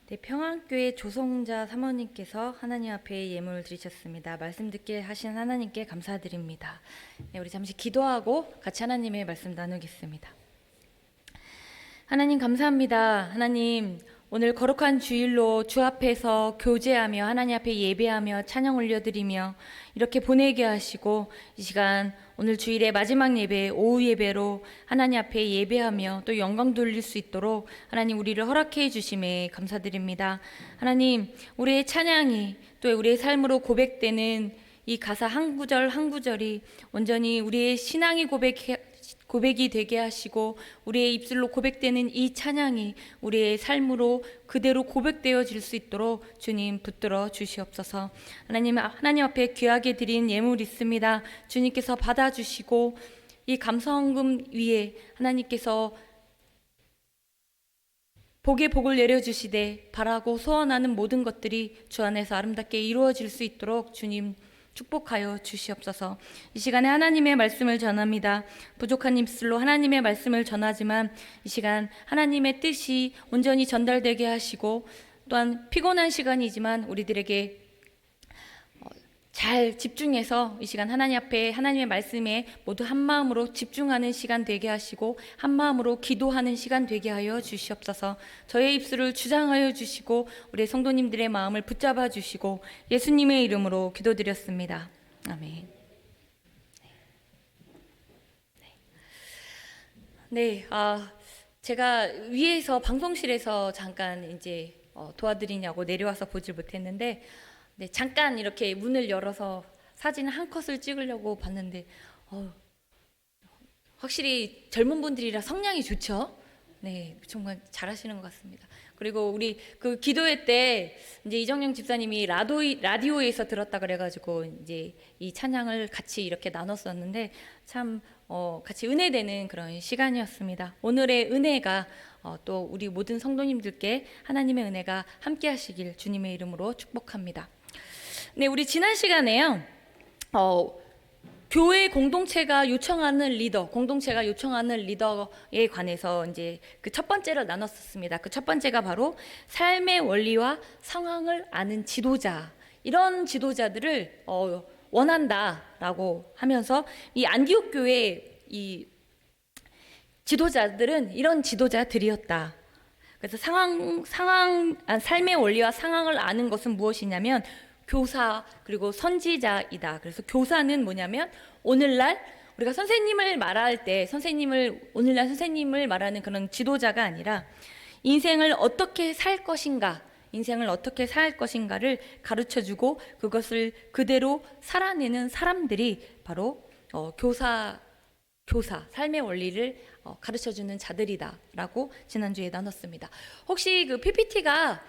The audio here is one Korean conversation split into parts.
네, 평안교회 조성자 사모님께서 하나님 앞에 예물을 드리셨습니다. 말씀 듣게 하신 하나님께 감사드립니다. 네, 우리 잠시 기도하고 같이 하나님의 말씀 나누겠습니다. 하나님 감사합니다. 하나님 오늘 거룩한 주일로 주 앞에서 교제하며 하나님 앞에 예배하며 찬양 올려드리며 이렇게 보내게 하시고 이 시간 오늘 주일의 마지막 예배 오후 예배로 하나님 앞에 예배하며 또 영광 돌릴 수 있도록 하나님 우리를 허락해 주심에 감사드립니다. 하나님 우리의 찬양이 또 우리의 삶으로 고백되는 이 가사 한 구절 한 구절이 온전히 우리의 신앙이 고백이 되게 하시고 우리의 입술로 고백되는 이 찬양이 우리의 삶으로 그대로 고백되어질 수 있도록 주님 붙들어 주시옵소서. 하나님 앞에 귀하게 드린 예물 있습니다. 주님께서 받아주시고 이 감사헌금 위에 하나님께서 복의 복을 내려주시되 바라고 소원하는 모든 것들이 주 안에서 아름답게 이루어질 수 있도록 주님 축복하여 주시옵소서. 이 시간에 하나님의 말씀을 전합니다. 부족한 입술로 하나님의 말씀을 전하지만 이 시간 하나님의 뜻이 온전히 전달되게 하시고 또한 피곤한 시간이지만 우리들에게 잘 집중해서 이 시간 하나님 앞에 하나님의 말씀에 모두 한 마음으로 집중하는 시간 되게 하시고 한 마음으로 기도하는 시간 되게 하여 주시옵소서. 저의 입술을 주장하여 주시고 우리 성도님들의 마음을 붙잡아 주시고 예수님의 이름으로 기도드렸습니다. 아멘. 네, 제가 위에서 방송실에서 잠깐 이제 도와드리냐고 내려와서 보질 못했는데 네, 잠깐 이렇게 문을 열어서 사진 한 컷을 찍으려고 봤는데 확실히 젊은 분들이라 성량이 좋죠. 네, 정말 잘하시는 것 같습니다. 그리고 우리 그 기도회 때 이제 이정영 집사님이 라디오에서 들었다 그래가지고 이제 이 찬양을 같이 이렇게 나눴었는데 참 같이 은혜되는 그런 시간이었습니다. 오늘의 은혜가 또 우리 모든 성도님들께 하나님의 은혜가 함께하시길 주님의 이름으로 축복합니다. 네, 우리 지난 시간에요. 교회 공동체가 요청하는 리더에 관해서 이제 그 첫 번째를 나눴었습니다. 그 첫 번째가 바로 삶의 원리와 상황을 아는 지도자. 이런 지도자들을 원한다라고 하면서 이 안디옥 교회 이 지도자들은 이런 지도자들이었다. 그래서 삶의 원리와 상황을 아는 것은 무엇이냐면 교사 그리고 선지자이다. 그래서 교사는 뭐냐면 오늘날 우리가 선생님을 말할 때 오늘날 선생님을 말하는 그런 지도자가 아니라 인생을 어떻게 살 것인가를 가르쳐주고 그것을 그대로 살아내는 사람들이 바로 교사 삶의 원리를 가르쳐주는 자들이다라고 지난주에 나눴습니다. 혹시 그 PPT가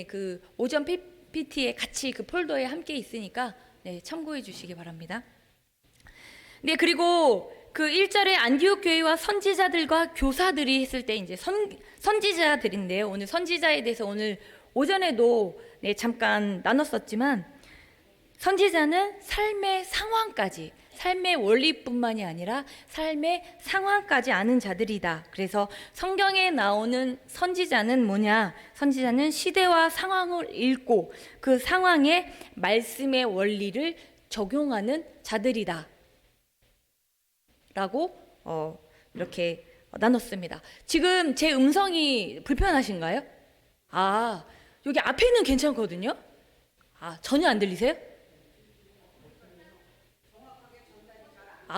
그 오전 PPT에 같이 그 폴더에 함께 있으니까 참고해 주시기 바랍니다. 네, 그리고 그 1절에 안디옥 교회와 선지자들과 교사들이 했을 때 이제 선지자들인데요. 오늘 선지자에 대해서 오늘 오전에도 잠깐 나눴었지만 선지자는 삶의 원리뿐만이 아니라 삶의 상황까지 아는 자들이다. 그래서 성경에 나오는 선지자는 뭐냐? 선지자는 시대와 상황을 읽고 그 상황에 말씀의 원리를 적용하는 자들이다. 라고 이렇게 나눴습니다. 지금 제 음성이 불편하신가요? 여기 앞에는 괜찮거든요. 전혀 안 들리세요?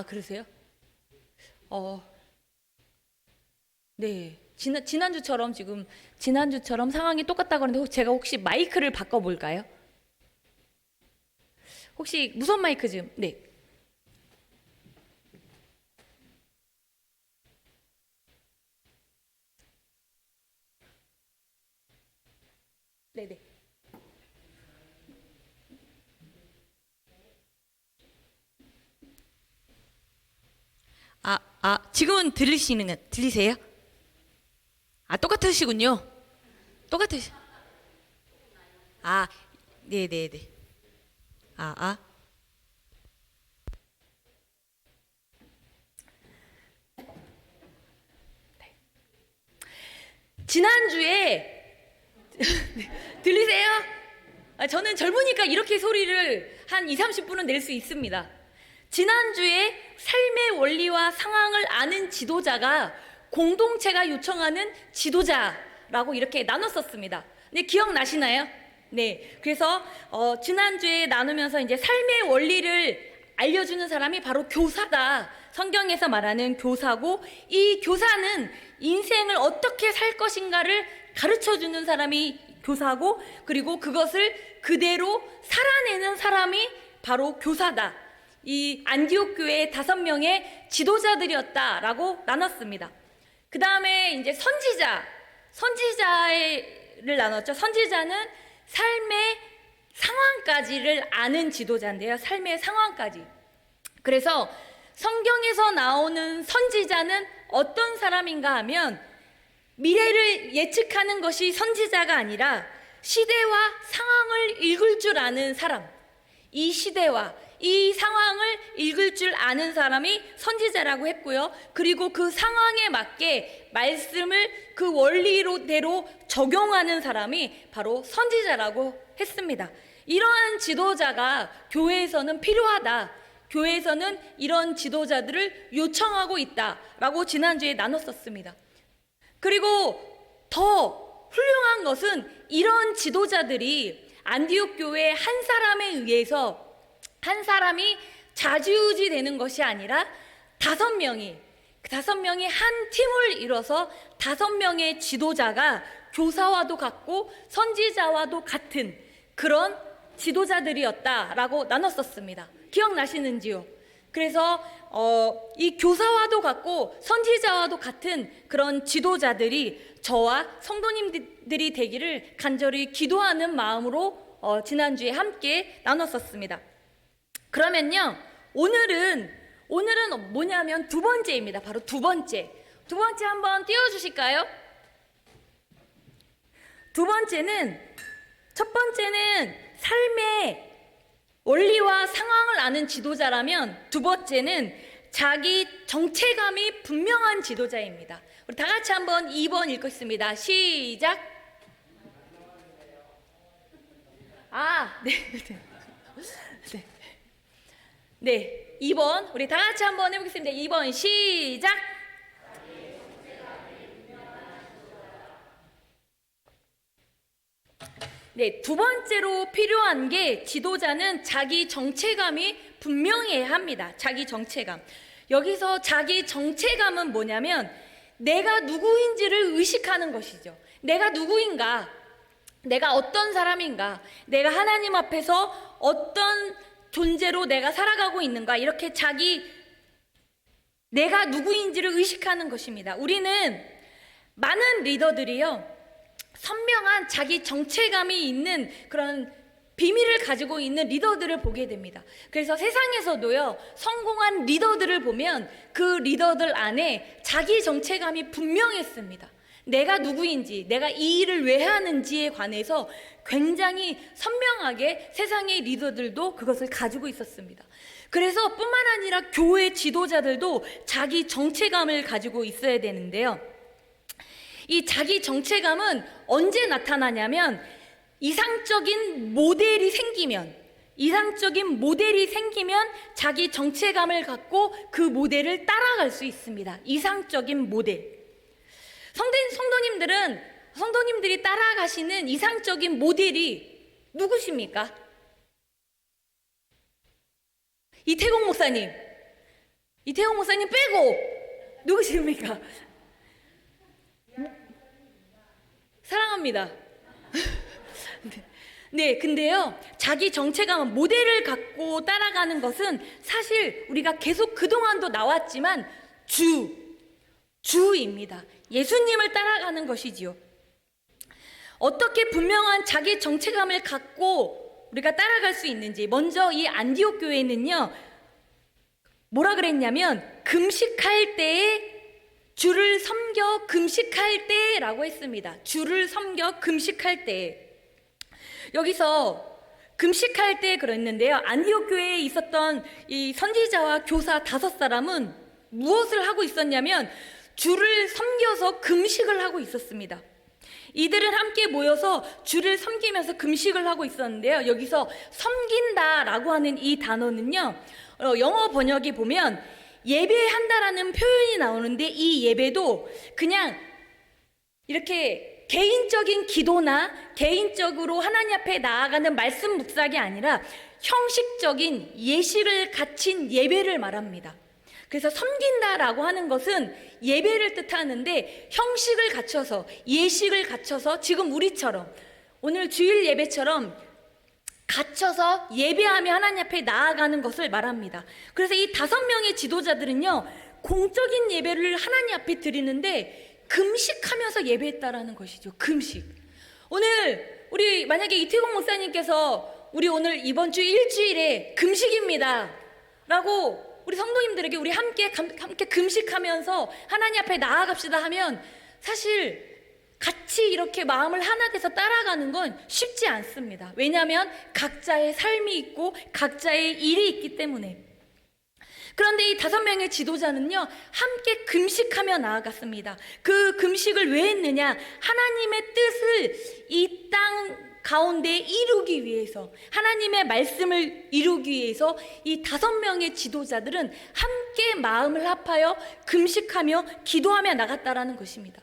그러세요? 네. 지난주처럼 상황이 똑같다고 하는데 제가 혹시 마이크를 바꿔볼까요? 혹시 무선 마이크 좀, 네. 네네. 지금은 들리세요? 똑같으시군요. 네네네. 지난주에 들리세요? 저는 젊으니까 이렇게 소리를 한 2, 30분은 낼 수 있습니다. 지난주에 삶의 원리와 상황을 아는 지도자가 공동체가 요청하는 지도자라고 이렇게 나눴었습니다. 네, 기억나시나요? 네, 그래서 지난주에 나누면서 이제 삶의 원리를 알려주는 사람이 바로 교사다. 성경에서 말하는 교사고, 이 교사는 인생을 어떻게 살 것인가를 가르쳐주는 사람이 교사고, 그리고 그것을 그대로 살아내는 사람이 바로 교사다. 이 안디옥 교회의 5명의 지도자들이었다라고 나눴습니다. 그 다음에 이제 선지자를 나눴죠. 선지자는 삶의 상황까지를 아는 지도자인데요. 삶의 상황까지. 그래서 성경에서 나오는 선지자는 어떤 사람인가 하면 미래를 예측하는 것이 선지자가 아니라 시대와 상황을 읽을 줄 아는 사람, 이 시대와 이 상황을 읽을 줄 아는 사람이 선지자라고 했고요. 그리고 그 상황에 맞게 말씀을 그 원리대로 적용하는 사람이 바로 선지자라고 했습니다. 이러한 지도자가 교회에서는 필요하다. 교회에서는 이런 지도자들을 요청하고 있다라고 지난주에 나눴었습니다. 그리고 더 훌륭한 것은 이런 지도자들이 안디옥 교회 한 사람에 의해서 한 사람이 좌지우지 되는 것이 아니라 5명이, 그 5명이 한 팀을 이뤄서 5명의 지도자가 교사와도 같고 선지자와도 같은 그런 지도자들이었다라고 나눴었습니다. 기억나시는지요? 그래서 이 교사와도 같고 선지자와도 같은 그런 지도자들이 저와 성도님들이 되기를 간절히 기도하는 마음으로 지난주에 함께 나눴었습니다. 그러면요, 오늘은 뭐냐면 2번째입니다. 바로 2번째. 2번째 한번 띄워주실까요? 2번째는, 첫 번째는 삶의 원리와 상황을 아는 지도자라면, 2번째는 자기 정체감이 분명한 지도자입니다. 우리 다 같이 한번 2번 읽겠습니다. 시작. 네, 2번 우리 다 같이 한번 해보겠습니다. 2번 시작. 네, 2번째로 필요한 게 지도자는 자기 정체감이 분명해야 합니다. 자기 정체감. 여기서 자기 정체감은 뭐냐면 내가 누구인지를 의식하는 것이죠. 내가 누구인가? 내가 어떤 사람인가? 내가 하나님 앞에서 어떤 존재로 내가 살아가고 있는가? 이렇게 내가 누구인지를 의식하는 것입니다. 우리는 많은 리더들이요, 선명한 자기 정체감이 있는 그런 비밀을 가지고 있는 리더들을 보게 됩니다. 그래서 세상에서도요, 성공한 리더들을 보면 그 리더들 안에 자기 정체감이 분명했습니다. 내가 누구인지, 내가 이 일을 왜 하는지에 관해서 굉장히 선명하게 세상의 리더들도 그것을 가지고 있었습니다. 그래서 뿐만 아니라 교회 지도자들도 자기 정체감을 가지고 있어야 되는데요. 이 자기 정체감은 언제 나타나냐면 이상적인 모델이 생기면 자기 정체감을 갖고 그 모델을 따라갈 수 있습니다. 이상적인 모델. 성도님들이 따라가시는 이상적인 모델이 누구십니까? 이태공 목사님 빼고 누구십니까? 사랑합니다. 네, 근데요, 자기 정체감은 모델을 갖고 따라가는 것은 사실 우리가 계속 그동안도 나왔지만 주입니다. 예수님을 따라가는 것이지요. 어떻게 분명한 자기 정체감을 갖고 우리가 따라갈 수 있는지, 먼저 이 안디옥 교회는요, 뭐라 그랬냐면 금식할 때에 주를 섬겨 금식할 때라고 했습니다. 주를 섬겨 금식할 때. 여기서 금식할 때 그랬는데요, 안디옥 교회에 있었던 이 선지자와 교사 5사람은 무엇을 하고 있었냐면 주를 섬겨서 금식을 하고 있었습니다. 이들은 함께 모여서 주를 섬기면서 금식을 하고 있었는데요. 여기서 섬긴다라고 하는 이 단어는요, 영어 번역에 보면 예배한다라는 표현이 나오는데, 이 예배도 그냥 이렇게 개인적인 기도나 개인적으로 하나님 앞에 나아가는 말씀 묵상이 아니라 형식적인 예식을 갖춘 예배를 말합니다. 그래서 섬긴다라고 하는 것은 예배를 뜻하는데, 형식을 갖춰서, 예식을 갖춰서, 지금 우리처럼 오늘 주일 예배처럼 갖춰서 예배하며 하나님 앞에 나아가는 것을 말합니다. 그래서 이 5명의 지도자들은요, 공적인 예배를 하나님 앞에 드리는데 금식하면서 예배했다라는 것이죠. 금식. 오늘 우리 만약에 이태공 목사님께서 우리 오늘 이번 주 일주일에 금식입니다 라고 우리 성도님들에게 우리 함께 금식하면서 하나님 앞에 나아갑시다 하면, 사실 같이 이렇게 마음을 하나 돼서 따라가는 건 쉽지 않습니다. 왜냐하면 각자의 삶이 있고 각자의 일이 있기 때문에. 그런데 이 5명의 지도자는요, 함께 금식하며 나아갔습니다. 그 금식을 왜 했느냐? 하나님의 뜻을 이 땅 가운데 이루기 위해서, 하나님의 말씀을 이루기 위해서 이 5명의 지도자들은 함께 마음을 합하여 금식하며 기도하며 나갔다라는 것입니다.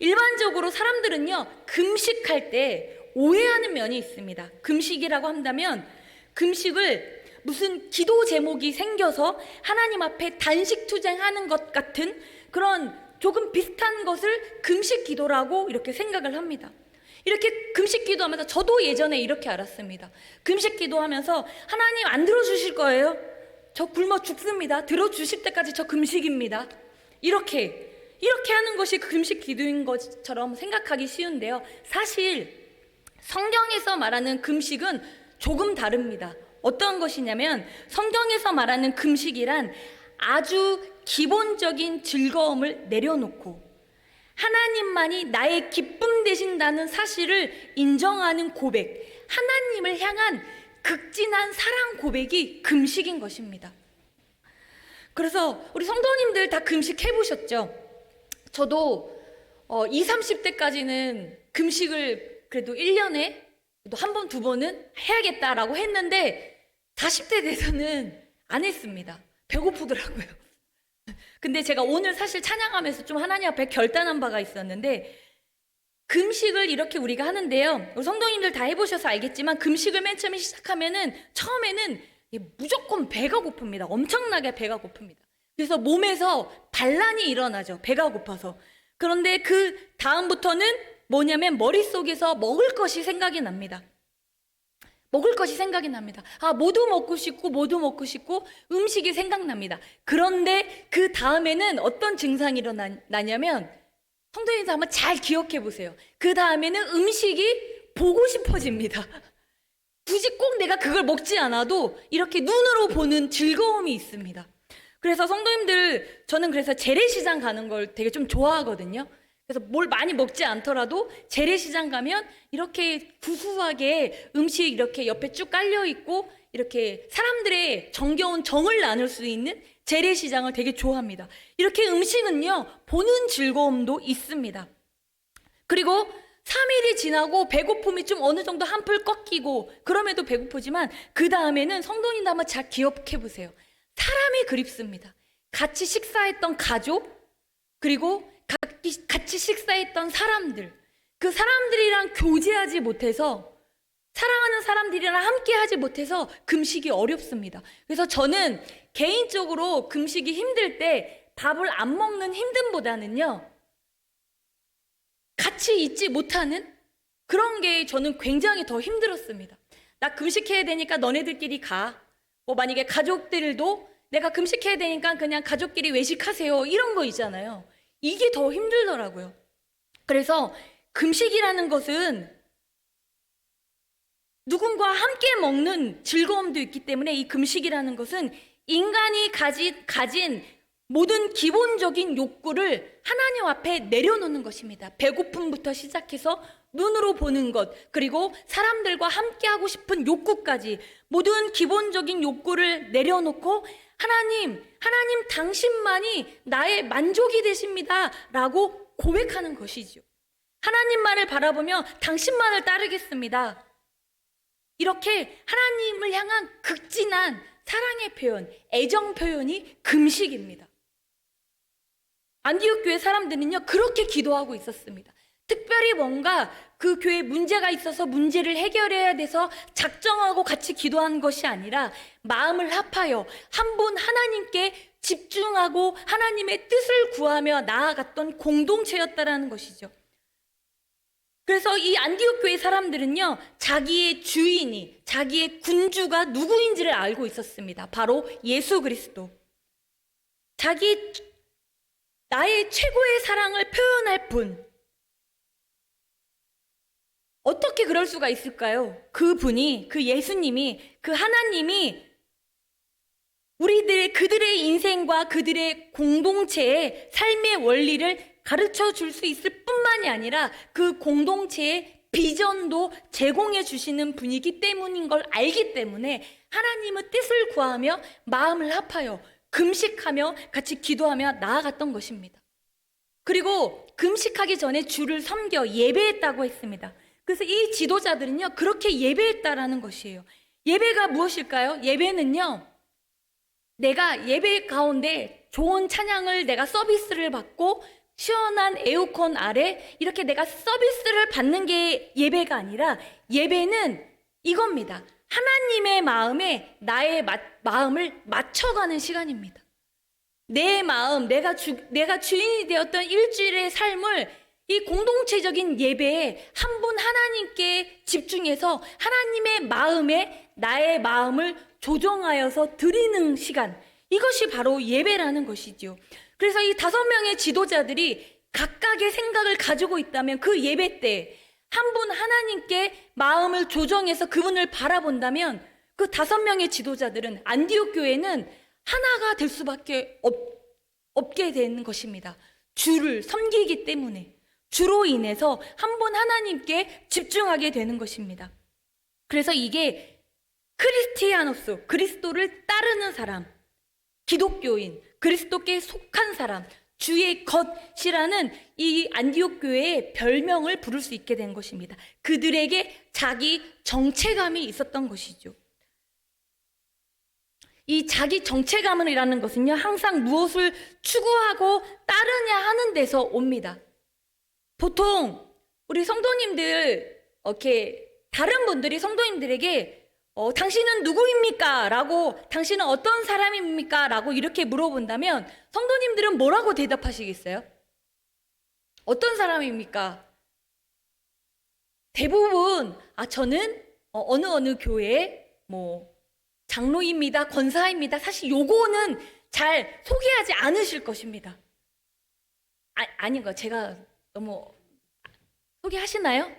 일반적으로 사람들은요, 금식할 때 오해하는 면이 있습니다. 금식이라고 한다면 금식을 무슨 기도 제목이 생겨서 하나님 앞에 단식 투쟁하는 것 같은 그런 조금 비슷한 것을 금식 기도라고 이렇게 생각을 합니다. 이렇게 금식 기도하면서 저도 예전에 이렇게 알았습니다. 금식 기도하면서 하나님 안 들어주실 거예요? 저 굶어 죽습니다. 들어주실 때까지 저 금식입니다. 이렇게 하는 것이 금식 기도인 것처럼 생각하기 쉬운데요. 사실 성경에서 말하는 금식은 조금 다릅니다. 어떤 것이냐면, 성경에서 말하는 금식이란 아주 기본적인 즐거움을 내려놓고 하나님만이 나의 기쁨 되신다는 사실을 인정하는 고백, 하나님을 향한 극진한 사랑 고백이 금식인 것입니다. 그래서 우리 성도님들 다 금식 해보셨죠? 저도 20, 30대까지는 금식을 그래도 1년에 한 번, 2번은 해야겠다라고 했는데 40대 돼서는 안 했습니다. 배고프더라고요. 근데 제가 오늘 사실 찬양하면서 좀 하나님 앞에 결단한 바가 있었는데, 금식을 이렇게 우리가 하는데요, 우리 성도님들 다 해보셔서 알겠지만 금식을 맨 처음에 시작하면은 처음에는 무조건 배가 고픕니다. 엄청나게 배가 고픕니다. 그래서 몸에서 반란이 일어나죠. 배가 고파서. 그런데 그 다음부터는 뭐냐면 머릿속에서 먹을 것이 생각이 납니다. 먹을 것이 생각이 납니다. 모두 먹고 싶고 음식이 생각납니다. 그런데 그 다음에는 어떤 증상이 일어나냐면, 성도님들 한번 잘 기억해 보세요. 그 다음에는 음식이 보고 싶어집니다. 굳이 꼭 내가 그걸 먹지 않아도 이렇게 눈으로 보는 즐거움이 있습니다. 그래서 성도님들, 저는 그래서 재래시장 가는 걸 되게 좀 좋아하거든요. 그래서 뭘 많이 먹지 않더라도 재래시장 가면 이렇게 구수하게 음식 이렇게 옆에 쭉 깔려 있고 이렇게 사람들의 정겨운 정을 나눌 수 있는 재래시장을 되게 좋아합니다. 이렇게 음식은요, 보는 즐거움도 있습니다. 그리고 3일이 지나고 배고픔이 좀 어느 정도 한풀 꺾이고 그럼에도 배고프지만 그 다음에는 성도님도 한번 잘 기억해 보세요. 사람이 그립습니다. 같이 식사했던 가족, 그리고 같이 식사했던 사람들, 그 사람들이랑 교제하지 못해서, 사랑하는 사람들이랑 함께 하지 못해서 금식이 어렵습니다. 그래서 저는 개인적으로 금식이 힘들 때 밥을 안 먹는 힘듦보다는요, 같이 있지 못하는 그런 게 저는 굉장히 더 힘들었습니다. 나 금식해야 되니까 너네들끼리 가. 만약에 가족들도 내가 금식해야 되니까 그냥 가족끼리 외식하세요. 이런 거 있잖아요. 이게 더 힘들더라고요. 그래서 금식이라는 것은 누군가와 함께 먹는 즐거움도 있기 때문에, 이 금식이라는 것은 인간이 가진 모든 기본적인 욕구를 하나님 앞에 내려놓는 것입니다. 배고픔부터 시작해서 눈으로 보는 것, 그리고 사람들과 함께하고 싶은 욕구까지 모든 기본적인 욕구를 내려놓고 하나님 당신만이 나의 만족이 되십니다 라고 고백하는 것이죠. 하나님만을 바라보며 당신만을 따르겠습니다. 이렇게 하나님을 향한 극진한 사랑의 표현, 애정 표현이 금식입니다. 안디옥 교회 사람들은요, 그렇게 기도하고 있었습니다. 특별히 뭔가 그 교회에 문제가 있어서 문제를 해결해야 돼서 작정하고 같이 기도한 것이 아니라 마음을 합하여 한 분 하나님께 집중하고 하나님의 뜻을 구하며 나아갔던 공동체였다라는 것이죠. 그래서 이 안디옥 교회 사람들은요, 자기의 주인이, 자기의 군주가 누구인지를 알고 있었습니다. 바로 예수 그리스도. 나의 최고의 사랑을 표현할 분. 어떻게 그럴 수가 있을까요? 그분이, 그 예수님이, 그 하나님이 그들의 인생과 그들의 공동체의 삶의 원리를 가르쳐 줄 수 있을 뿐만이 아니라 그 공동체의 비전도 제공해 주시는 분이기 때문인 걸 알기 때문에 하나님의 뜻을 구하며 마음을 합하여 금식하며 같이 기도하며 나아갔던 것입니다. 그리고 금식하기 전에 주를 섬겨 예배했다고 했습니다. 그래서 이 지도자들은요, 그렇게 예배했다라는 것이에요. 예배가 무엇일까요? 예배는요, 내가 예배 가운데 좋은 찬양을 내가 서비스를 받고 시원한 에어컨 아래 이렇게 내가 서비스를 받는 게 예배가 아니라, 예배는 이겁니다. 하나님의 마음에 나의 마음을 맞춰가는 시간입니다. 내 마음, 내가 주인이 되었던 일주일의 삶을 이 공동체적인 예배에 한 분 하나님께 집중해서 하나님의 마음에 나의 마음을 조정하여서 드리는 시간, 이것이 바로 예배라는 것이죠. 그래서 이 5명의 지도자들이 각각의 생각을 가지고 있다면 그 예배 때 한 분 하나님께 마음을 조정해서 그분을 바라본다면 그 5명의 지도자들은, 안디옥 교회는 하나가 될 수밖에 없게 되는 것입니다. 주를 섬기기 때문에, 주로 인해서 한 분 하나님께 집중하게 되는 것입니다. 그래서 이게 크리스티아노스, 그리스도를 따르는 사람, 기독교인, 그리스도께 속한 사람, 주의 것이라는 이 안디옥 교회의 별명을 부를 수 있게 된 것입니다. 그들에게 자기 정체감이 있었던 것이죠. 이 자기 정체감이라는 것은요, 항상 무엇을 추구하고 따르냐 하는 데서 옵니다. 보통 우리 성도님들, 이렇게 다른 분들이 성도님들에게 당신은 누구입니까? 라고, 당신은 어떤 사람입니까? 라고 이렇게 물어본다면 성도님들은 뭐라고 대답하시겠어요? 어떤 사람입니까? 대부분 저는 어느 교회에 장로입니다, 권사입니다. 사실 요거는 잘 소개하지 않으실 것입니다. 아닌 거 제가 너무 소개하시나요?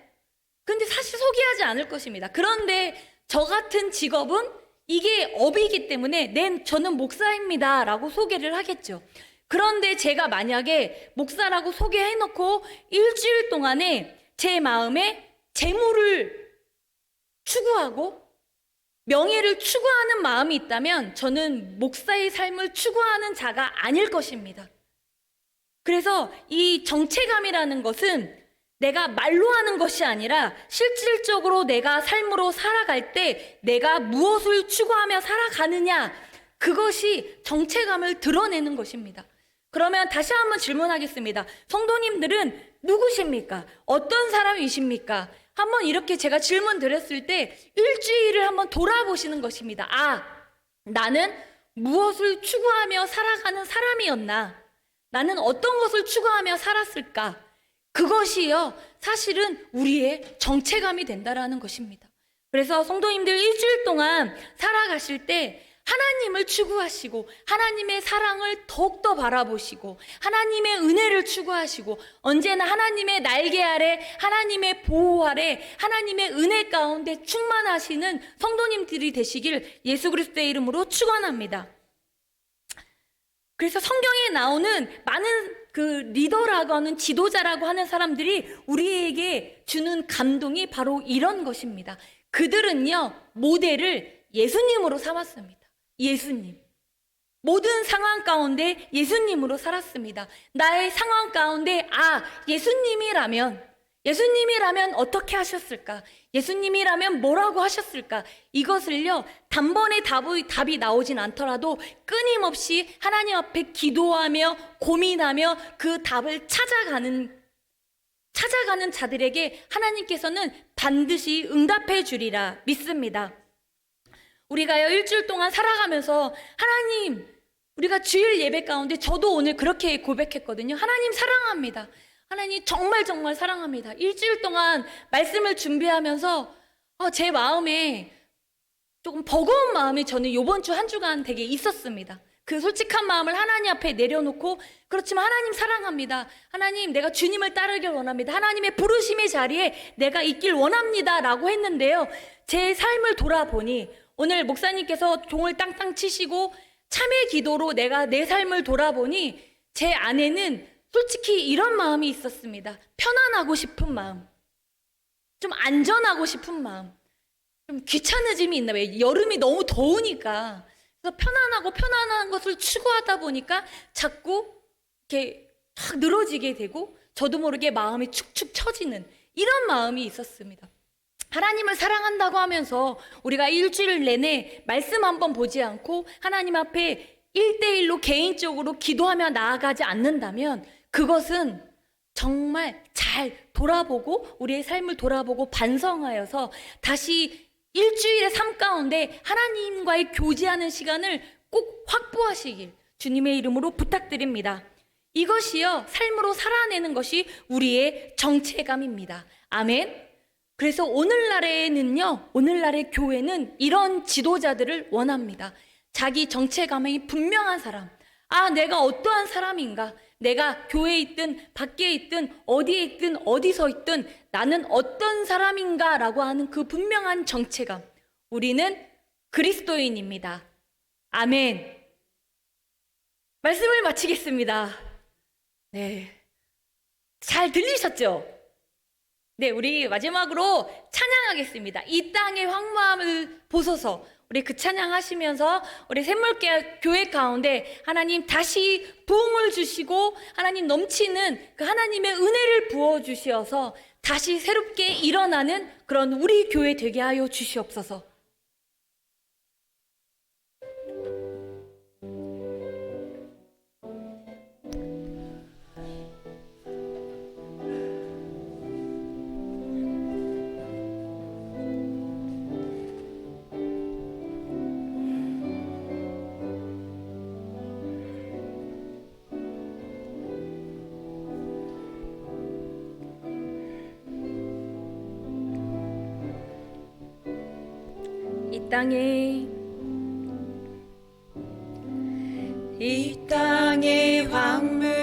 근데 사실 소개하지 않을 것입니다. 그런데 저 같은 직업은 이게 업이기 때문에 저는 목사입니다 라고 소개를 하겠죠. 그런데 제가 만약에 목사라고 소개해놓고 일주일 동안에 제 마음에 재물을 추구하고 명예를 추구하는 마음이 있다면 저는 목사의 삶을 추구하는 자가 아닐 것입니다. 그래서 이 정체감이라는 것은 내가 말로 하는 것이 아니라 실질적으로 내가 삶으로 살아갈 때 내가 무엇을 추구하며 살아가느냐, 그것이 정체감을 드러내는 것입니다. 그러면 다시 한번 질문하겠습니다. 성도님들은 누구십니까? 어떤 사람이십니까? 한번 이렇게 제가 질문 드렸을 때 일주일을 한번 돌아보시는 것입니다. 나는 무엇을 추구하며 살아가는 사람이었나? 나는 어떤 것을 추구하며 살았을까? 그것이요, 사실은 우리의 정체감이 된다라는 것입니다. 그래서 성도님들 일주일 동안 살아가실 때 하나님을 추구하시고 하나님의 사랑을 더욱더 바라보시고 하나님의 은혜를 추구하시고 언제나 하나님의 날개 아래, 하나님의 보호 아래, 하나님의 은혜 가운데 충만하시는 성도님들이 되시길 예수 그리스도의 이름으로 축원합니다. 그래서 성경에 나오는 많은 그 리더라고 하는, 지도자라고 하는 사람들이 우리에게 주는 감동이 바로 이런 것입니다. 그들은요, 모델을 예수님으로 삼았습니다. 예수님. 모든 상황 가운데 예수님으로 살았습니다. 나의 상황 가운데 예수님이라면, 예수님이라면 어떻게 하셨을까? 예수님이라면 뭐라고 하셨을까? 이것을요, 단번에 답이 나오진 않더라도 끊임없이 하나님 앞에 기도하며 고민하며 그 답을 찾아가는 자들에게 하나님께서는 반드시 응답해 주리라 믿습니다. 우리가요, 일주일 동안 살아가면서 하나님, 우리가 주일 예배 가운데 저도 오늘 그렇게 고백했거든요. 하나님 사랑합니다. 하나님 정말 정말 사랑합니다. 일주일 동안 말씀을 준비하면서 제 마음에 조금 버거운 마음이 저는 이번 주 한 주간 되게 있었습니다. 그 솔직한 마음을 하나님 앞에 내려놓고, 그렇지만 하나님 사랑합니다. 하나님, 내가 주님을 따르길 원합니다. 하나님의 부르심의 자리에 내가 있길 원합니다 라고 했는데요, 제 삶을 돌아보니 오늘 목사님께서 종을 땅땅 치시고 참회 기도로 내가 내 삶을 돌아보니 제 안에는 솔직히 이런 마음이 있었습니다. 편안하고 싶은 마음, 좀 안전하고 싶은 마음, 좀 귀찮아짐이 있나 봐요. 여름이 너무 더우니까. 그래서 편안한 것을 추구하다 보니까 자꾸 이렇게 탁 늘어지게 되고 저도 모르게 마음이 축축 처지는 이런 마음이 있었습니다. 하나님을 사랑한다고 하면서 우리가 일주일 내내 말씀 한번 보지 않고 하나님 앞에 1대1로 개인적으로 기도하며 나아가지 않는다면 그것은 정말 잘 돌아보고 우리의 삶을 돌아보고 반성하여서 다시 일주일의 삶 가운데 하나님과의 교제하는 시간을 꼭 확보하시길 주님의 이름으로 부탁드립니다. 이것이요, 삶으로 살아내는 것이 우리의 정체감입니다. 아멘. 그래서 오늘날의 교회는 이런 지도자들을 원합니다. 자기 정체감이 분명한 사람. 내가 어떠한 사람인가? 내가 교회에 있든 밖에 있든 어디에 있든 어디서 있든 나는 어떤 사람인가 라고 하는 그 분명한 정체감. 우리는 그리스도인입니다. 아멘. 말씀을 마치겠습니다. 네, 잘 들리셨죠? 네, 우리 마지막으로 찬양하겠습니다. 이 땅의 황무함을 보소서. 우리 그 찬양하시면서 우리 샘물교회 교회 가운데 하나님 다시 부흥을 주시고 하나님 넘치는 그 하나님의 은혜를 부어주시어서 다시 새롭게 일어나는 그런 우리 교회 되게 하여 주시옵소서. 이 땅에 황물